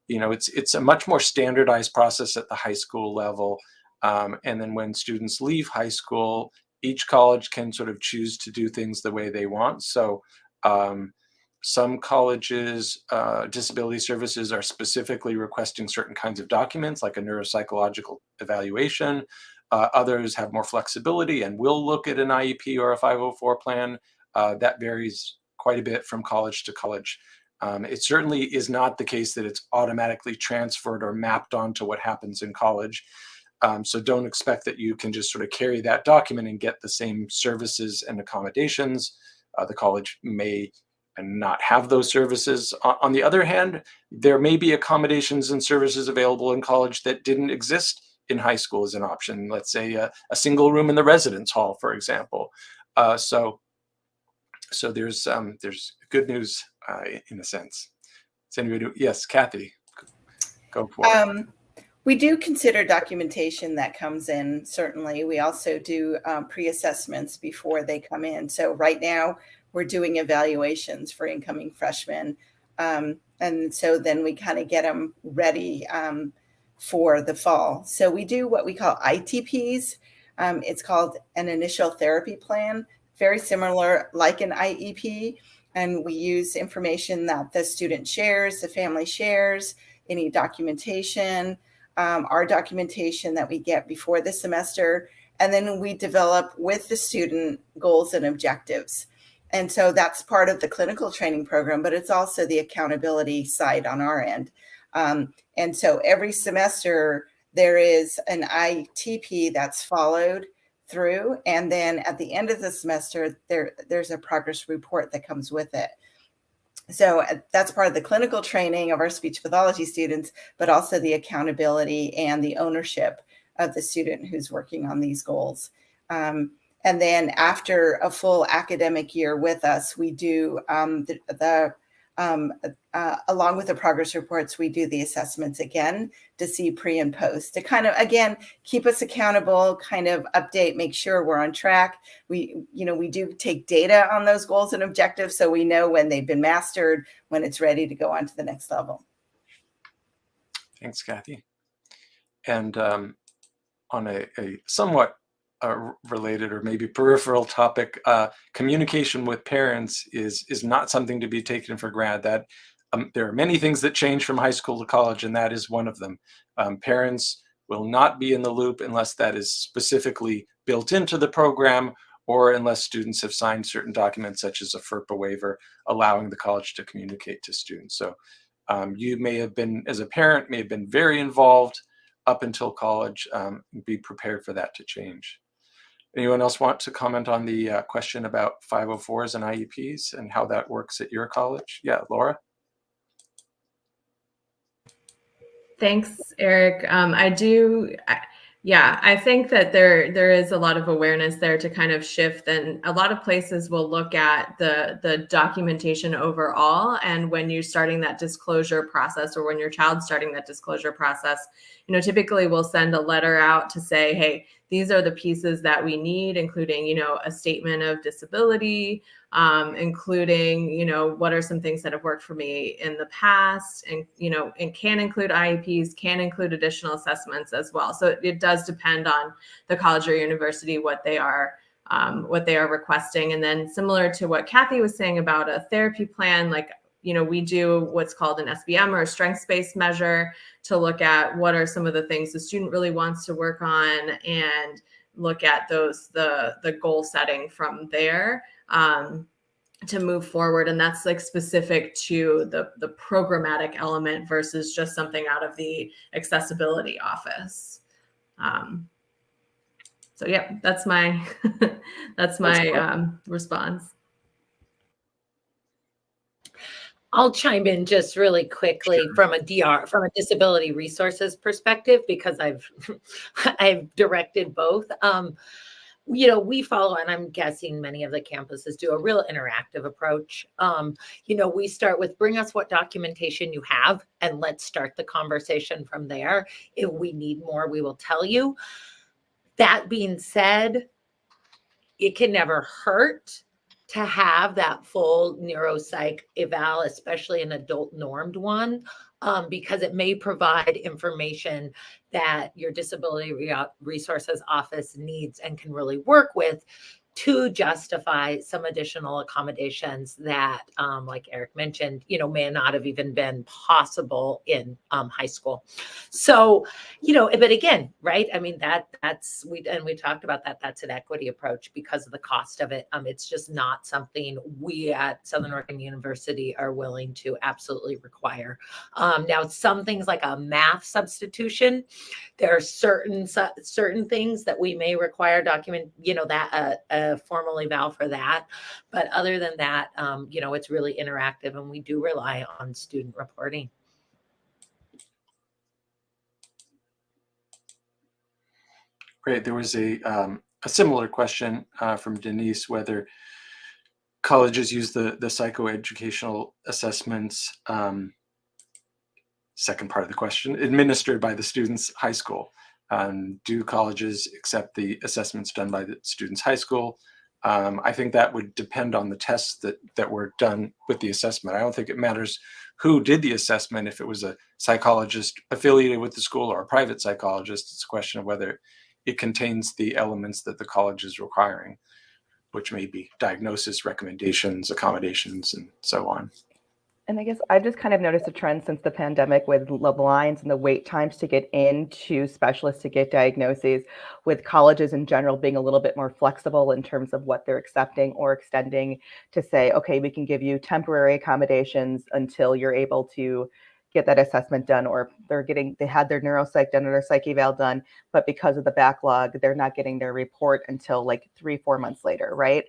It's a much more standardized process at the high school level, and then when students leave high school, each college can sort of choose to do things the way they want. So some colleges, disability services are specifically requesting certain kinds of documents, like a neuropsychological evaluation. Others have more flexibility and will look at an IEP or a 504 plan. That varies quite a bit from college to college. It certainly is not the case that it's automatically transferred or mapped onto what happens in college. So don't expect that you can just sort of carry that document and get the same services and accommodations. The college may not have those services. On the other hand, there may be accommodations and services available in college that didn't exist in high school as an option. Let's say a single room in the residence hall, for example. So there's good news in a sense. Does anybody do? Yes, Kathy, go for it. We do consider documentation that comes in, certainly. We also do pre-assessments before they come in. So right now we're doing evaluations for incoming freshmen. And so then we kind of get them ready for the fall. So we do what we call ITPs. It's called an initial therapy plan, very similar like an IEP. And we use information that the student shares, the family shares, any documentation, our documentation that we get before the semester. And then we develop with the student goals and objectives. And so that's part of the clinical training program, but it's also the accountability side on our end. And so every semester there is an ITP that's followed through. And then at the end of the semester, there's a progress report that comes with it. So that's part of the clinical training of our speech pathology students, but also the accountability and the ownership of the student who's working on these goals. And then after a full academic year with us, we do along with the progress reports, we do the assessments again to see pre and post to kind of, again, keep us accountable, kind of update, make sure we're on track. We do take data on those goals and objectives, so we know when they've been mastered, when it's ready to go on to the next level. Thanks, Kathy. And on a somewhat related or maybe peripheral topic, communication with parents is not something to be taken for granted. That there are many things that change from high school to college, and that is one of them. Parents will not be in the loop unless that is specifically built into the program, or unless students have signed certain documents such as a FERPA waiver allowing the college to communicate to students. So you may have been, as a parent, may have been very involved up until college. Be prepared for that to change. Anyone else want to comment on the question about 504s and IEPs and how that works at your college? Yeah, Laura? Thanks, Eric. I think that there is a lot of awareness there to kind of shift, and a lot of places will look at the documentation overall. And when you're starting that disclosure process, or when your child's starting that disclosure process, typically we'll send a letter out to say, hey, these are the pieces that we need, including, a statement of disability, including, what are some things that have worked for me in the past, and, and can include IEPs, can include additional assessments as well. So it does depend on the college or university, what they are requesting. And then similar to what Kathy was saying about a therapy plan, like, we do what's called an SBM, or a strengths-based measure, to look at what are some of the things the student really wants to work on, and look at the goal setting from there to move forward. And that's like specific to the programmatic element versus just something out of the accessibility office. So yeah, that's my response. I'll chime in just really quickly from a disability resources perspective, because I've directed both. We follow, and I'm guessing many of the campuses do, a real interactive approach. We start with, bring us what documentation you have, and let's start the conversation from there. If we need more, we will tell you. That being said, it can never hurt to have that full neuropsych eval, especially an adult normed one, because it may provide information that your disability resources office needs and can really work with to justify some additional accommodations that, like Eric mentioned, may not have even been possible in high school. So, but again, right? I mean, we talked about that. That's an equity approach because of the cost of it. It's just not something we at Southern Oregon University are willing to absolutely require. Now, some things like a math substitution, there are certain things that we may require document, that a formal eval for that. But other than that, it's really interactive, and we do rely on student reporting. Great. There was a similar question from Denise, whether colleges use the psychoeducational assessments, second part of the question, administered by the student's high school. Do colleges accept the assessments done by the student's high school? I think that would depend on the tests that were done with the assessment. I don't think it matters who did the assessment, if it was a psychologist affiliated with the school or a private psychologist. It's a question of whether it contains the elements that the college is requiring, which may be diagnosis, recommendations, accommodations, and so on. And I guess I've just kind of noticed a trend since the pandemic with the lines and the wait times to get into specialists to get diagnoses, with colleges in general being a little bit more flexible in terms of what they're accepting or extending, to say, okay, we can give you temporary accommodations until you're able to get that assessment done, or they had their neuropsych done or their psych eval done, but because of the backlog, they're not getting their report until like 3-4 months later, right?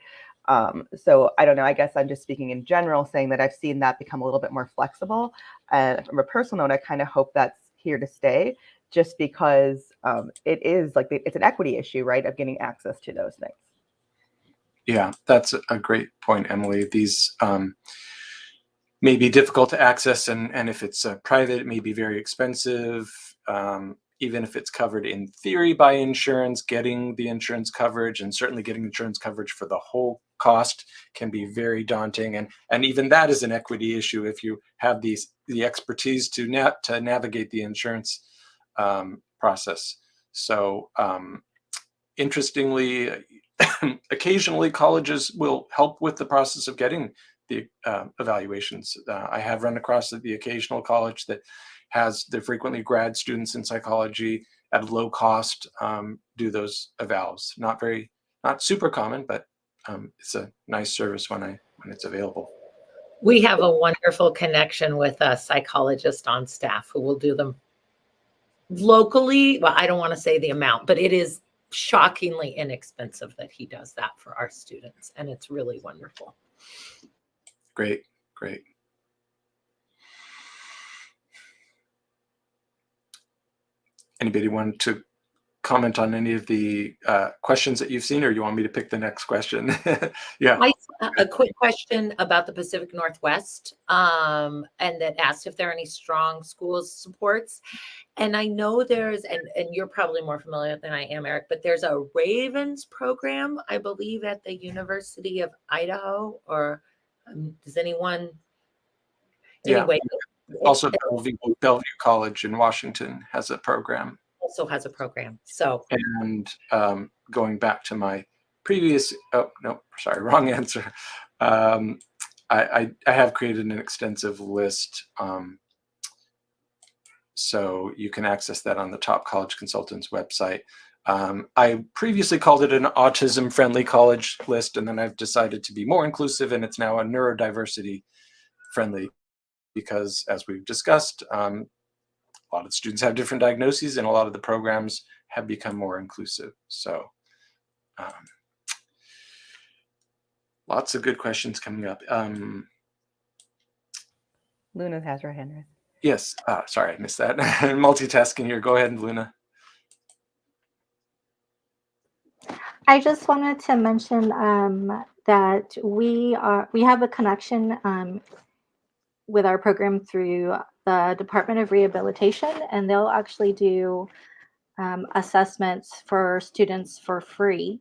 So I don't know, I guess I'm just speaking in general, saying that I've seen that become a little bit more flexible. And from a personal note, I kind of hope that's here to stay, just because it is like, it's an equity issue, right, of getting access to those things. Yeah, that's a great point, Emily. These may be difficult to access, and if it's private, it may be very expensive. Even if it's covered in theory by insurance, getting the insurance coverage, and certainly getting insurance coverage for the whole cost, can be very daunting. And even that is an equity issue if you have the expertise to navigate the insurance process. So interestingly, occasionally colleges will help with the process of getting the evaluations. I have run across the occasional college that has the frequently grad students in psychology at a low cost do those evals. Not super common, but it's a nice service when it's available. We have a wonderful connection with a psychologist on staff who will do them locally. Well, I don't want to say the amount, but it is shockingly inexpensive that he does that for our students, and it's really wonderful. Great. Anybody want to comment on any of the questions that you've seen, or you want me to pick the next question? Yeah. A quick question about the Pacific Northwest, and that asked if there are any strong schools supports. And I know there's, and you're probably more familiar than I am, Eric, but there's a Ravens program, I believe, at the University of Idaho, or does anyone? Anyway. Yeah. Also, Bellevue College in Washington has a program. Also has a program. So. And going back to my previous, oh, no, sorry, wrong answer. I have created an extensive list. So you can access that on the Top College Consultants website. I previously called it an autism-friendly college list, and then I've decided to be more inclusive, and it's now a neurodiversity-friendly, because as we've discussed, a lot of students have different diagnoses, and a lot of the programs have become more inclusive. So lots of good questions coming up. Luna has her hand raised. Yes, sorry, I missed that. Multitasking here. Go ahead, Luna. I just wanted to mention that we have a connection with our program through the Department of Rehabilitation, and they'll actually do assessments for students for free.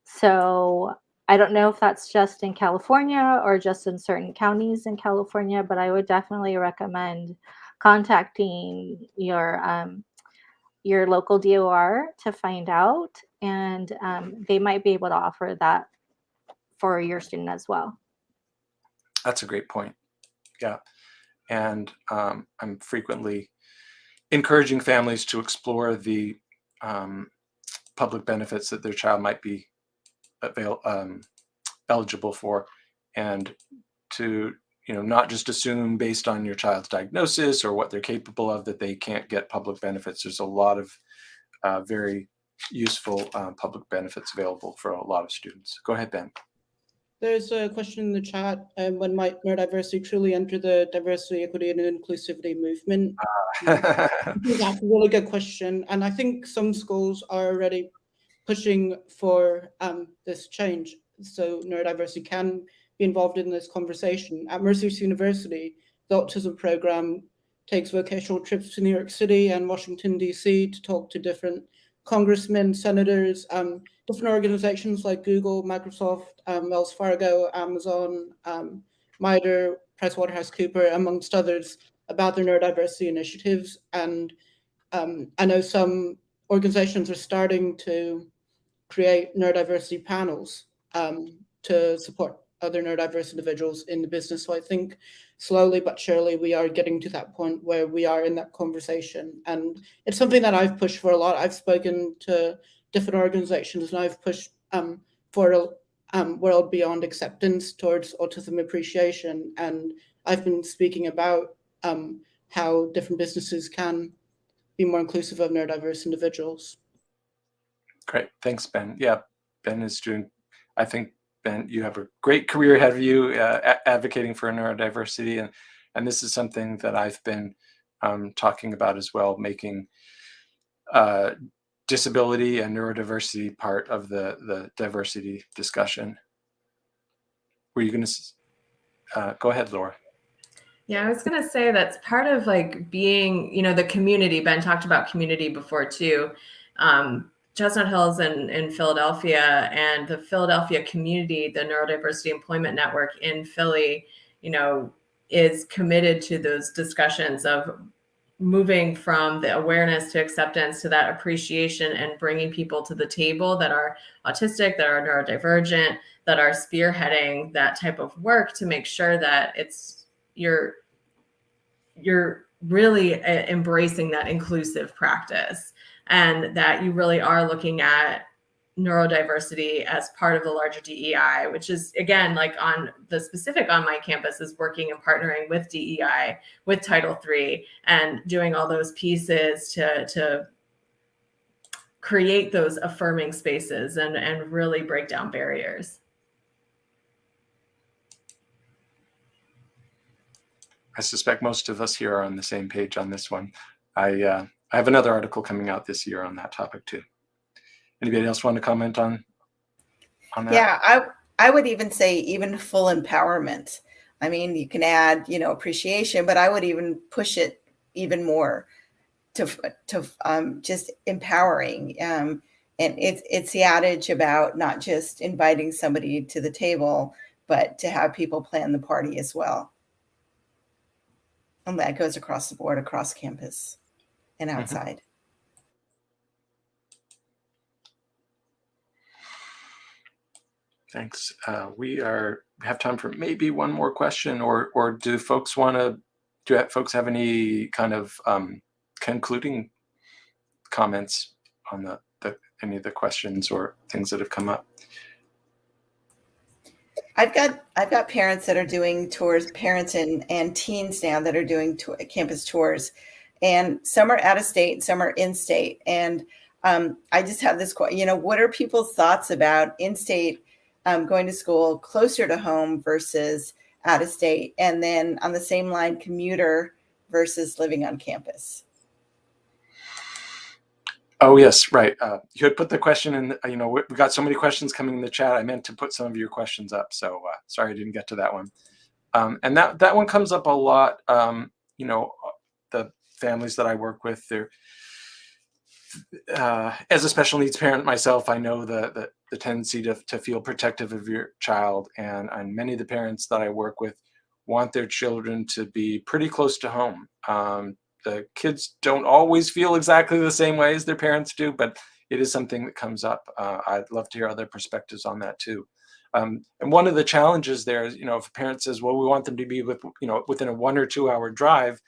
So I don't know if that's just in California or just in certain counties in California, but I would definitely recommend contacting your local DOR to find out, and they might be able to offer that for your student as well. That's a great point. Yeah. And I'm frequently encouraging families to explore the public benefits that their child might be eligible for, and to not just assume based on your child's diagnosis or what they're capable of that they can't get public benefits. There's a lot of very useful public benefits available for a lot of students. Go ahead, Ben. There's a question in the chat. When might neurodiversity truly enter the diversity, equity, and inclusivity movement? That's a really good question. And I think some schools are already pushing for this change, so neurodiversity can be involved in this conversation. At Mercyhurst University, the autism program takes vocational trips to New York City and Washington, D.C. to talk to different congressmen, senators, different organizations like Google, Microsoft, Wells Fargo, Amazon, MITRE, PricewaterhouseCoopers, amongst others, about their neurodiversity initiatives. And I know some organizations are starting to create neurodiversity panels to support other neurodiverse individuals in the business. So I think slowly but surely we are getting to that point where we are in that conversation. And it's something that I've pushed for a lot. I've spoken to different organizations, and I've pushed for a world beyond acceptance towards autism appreciation. And I've been speaking about how different businesses can be more inclusive of neurodiverse individuals. Great. Thanks, Ben. Yeah, Ben is doing, I think, Ben, you have a great career ahead of you advocating for neurodiversity. And this is something that I've been talking about as well, making disability and neurodiversity part of the diversity discussion. Were you going to go ahead, Laura? Yeah, I was going to say that's part of like being, the community. Ben talked about community before too. Chestnut Hills in Philadelphia, and the Philadelphia community, the Neurodiversity Employment Network in Philly, is committed to those discussions of moving from the awareness to acceptance to that appreciation and bringing people to the table that are autistic, that are neurodivergent, that are spearheading that type of work to make sure that you're really embracing that inclusive practice, and that you really are looking at neurodiversity as part of the larger DEI, which is, again, like on the specific on my campus, is working and partnering with DEI, with Title III, and doing all those pieces to create those affirming spaces and really break down barriers. I suspect most of us here are on the same page on this one. I have another article coming out this year on that topic too. Anybody else want to comment on that? Yeah, I would even say even full empowerment. I mean, you can add, appreciation, but I would even push it even more to just empowering. And it's the adage about not just inviting somebody to the table, but to have people plan the party as well. And that goes across the board, across campus and outside. Thanks. We have time for maybe one more question, or do folks have any kind of concluding comments on any of the questions or things that have come up? I've got parents that are doing tours, parents and teens now that are doing campus tours, and some are out of state, some are in state. And I just have this question, what are people's thoughts about in-state going to school closer to home versus out of state? And then on the same line, commuter versus living on campus. Oh, yes, right. You had put the question in, we got so many questions coming in the chat. I meant to put some of your questions up. So sorry, I didn't get to that one. And that one comes up a lot. The families that I work with, they're, as a special needs parent myself, I know the tendency to feel protective of your child. And many of the parents that I work with want their children to be pretty close to home. The kids don't always feel exactly the same way as their parents do, but it is something that comes up. I'd love to hear other perspectives on that too. And one of the challenges there is, if a parent says, well, we want them to be within a 1 or 2 hour drive,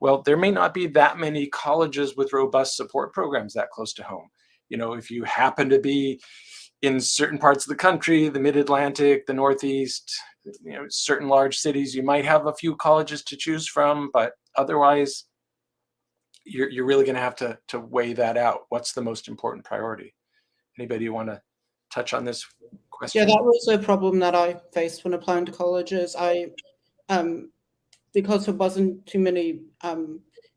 well, there may not be that many colleges with robust support programs that close to home. If you happen to be in certain parts of the country, the Mid-Atlantic, the Northeast, certain large cities, you might have a few colleges to choose from, but otherwise, you're really going to have to weigh that out. What's the most important priority? Anybody want to touch on this question? Yeah, that was a problem that I faced when applying to colleges. Because there wasn't too many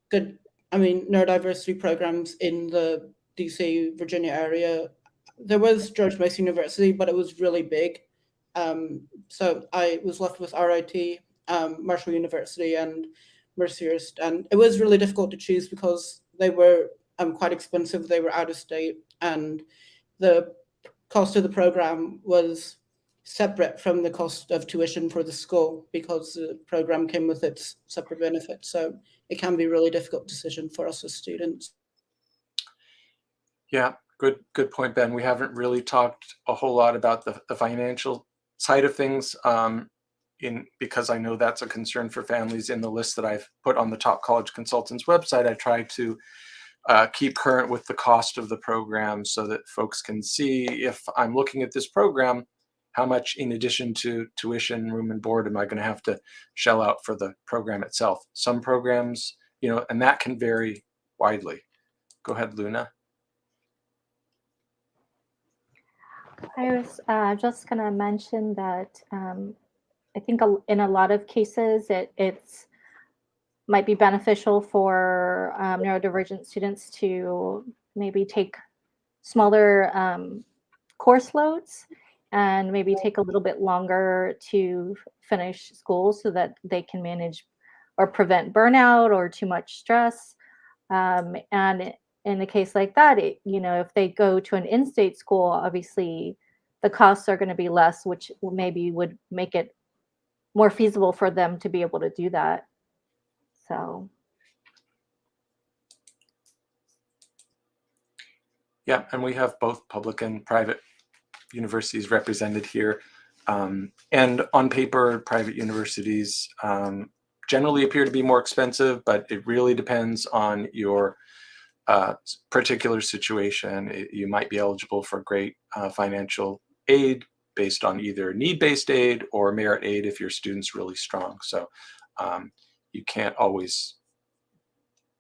good, neurodiversity programs in the DC, Virginia area. There was George Mason University, but it was really big. So I was left with RIT, Marshall University, and Mercyhurst, and it was really difficult to choose because they were quite expensive. They were out of state, and the cost of the program was separate from the cost of tuition for the school because the program came with its separate benefits. So it can be a really difficult decision for us as students. Yeah, good point, Ben. We haven't really talked a whole lot about the financial side of things. Because I know that's a concern for families. In the list that I've put on the Top College Consultants website, I try to keep current with the cost of the program so that folks can see, if I'm looking at this program, how much in addition to tuition, room and board am I going to have to shell out for the program itself? Some programs, and that can vary widely. Go ahead, Luna. I was just going to mention that I think in a lot of cases, it's might be beneficial for neurodivergent students to maybe take smaller course loads and maybe take a little bit longer to finish school so that they can manage or prevent burnout or too much stress. And in a case like that, if they go to an in-state school, obviously the costs are going to be less, which maybe would make it more feasible for them to be able to do that. So Yeah, and we have both public and private universities represented here. And on paper, private universities generally appear to be more expensive, but it really depends on your particular situation. You might be eligible for great financial aid based on either need-based aid or merit aid if your student's really strong. So you can't always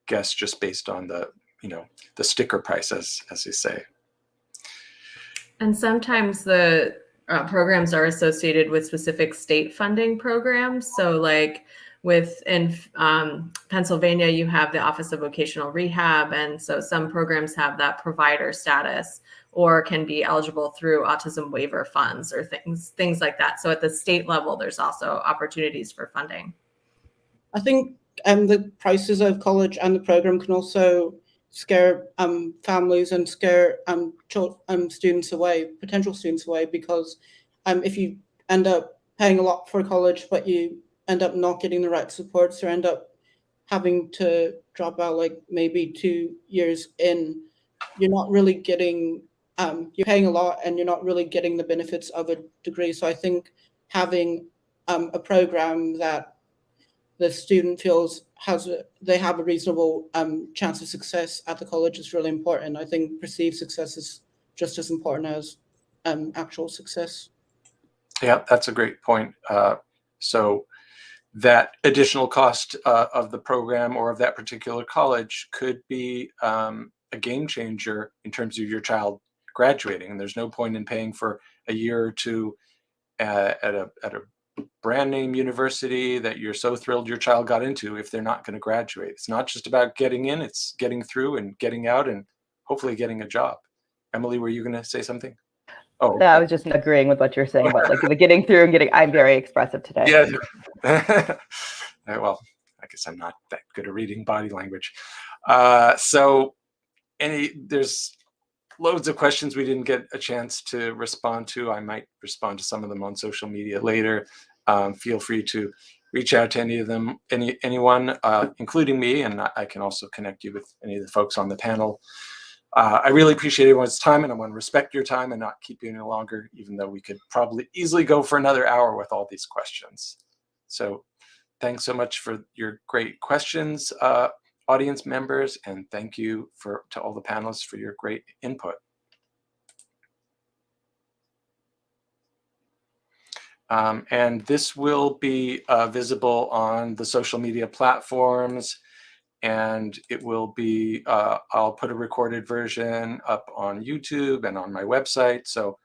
guess just based on the sticker price, as they say. And sometimes the programs are associated with specific state funding programs. So like in Pennsylvania, you have the Office of Vocational Rehab. And so some programs have that provider status or can be eligible through autism waiver funds or things like that. So at the state level, there's also opportunities for funding. I think the prices of college and the program can also scare families and scare students away, potential students away, because if you end up paying a lot for college, but you end up not getting the right supports or end up having to drop out like maybe 2 years in, you're not really getting, you're paying a lot and you're not really getting the benefits of a degree. So I think having a program that the student feels they have a reasonable chance of success at the college is really important. I think perceived success is just as important as actual success. Yeah, that's a great point. So that additional cost of the program or of that particular college could be a game changer in terms of your child graduating. And there's no point in paying for a year or two at a brand name university that you're so thrilled your child got into if they're not going to graduate. It's not just about getting in, it's getting through and getting out and hopefully getting a job. Emily, were you going to say something? Oh, no, I was just agreeing with what you're saying about like the getting through and getting. I'm very expressive today. Yeah. Well, I guess I'm not that good at reading body language. So there's loads of questions we didn't get a chance to respond to. I might respond to some of them on social media later. Feel free to reach out to any of them, anyone, including me, and I can also connect you with any of the folks on the panel. I really appreciate everyone's time, and I want to respect your time and not keep you any longer, even though we could probably easily go for another hour with all these questions. So thanks so much for your great questions, audience members, and thank you to all the panelists for your great input. And this will be visible on the social media platforms, and it will be, I'll put a recorded version up on YouTube and on my website. So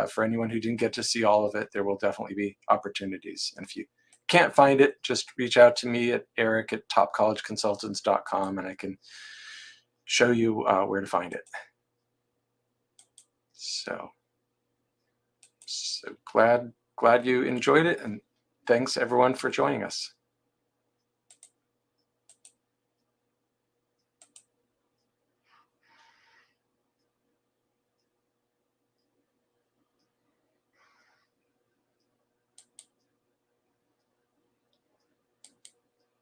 for anyone who didn't get to see all of it, there will definitely be opportunities. And if you can't find it, just reach out to me at eric@topcollegeconsultants.com and I can show you where to find it. So glad you enjoyed it, and thanks everyone for joining us.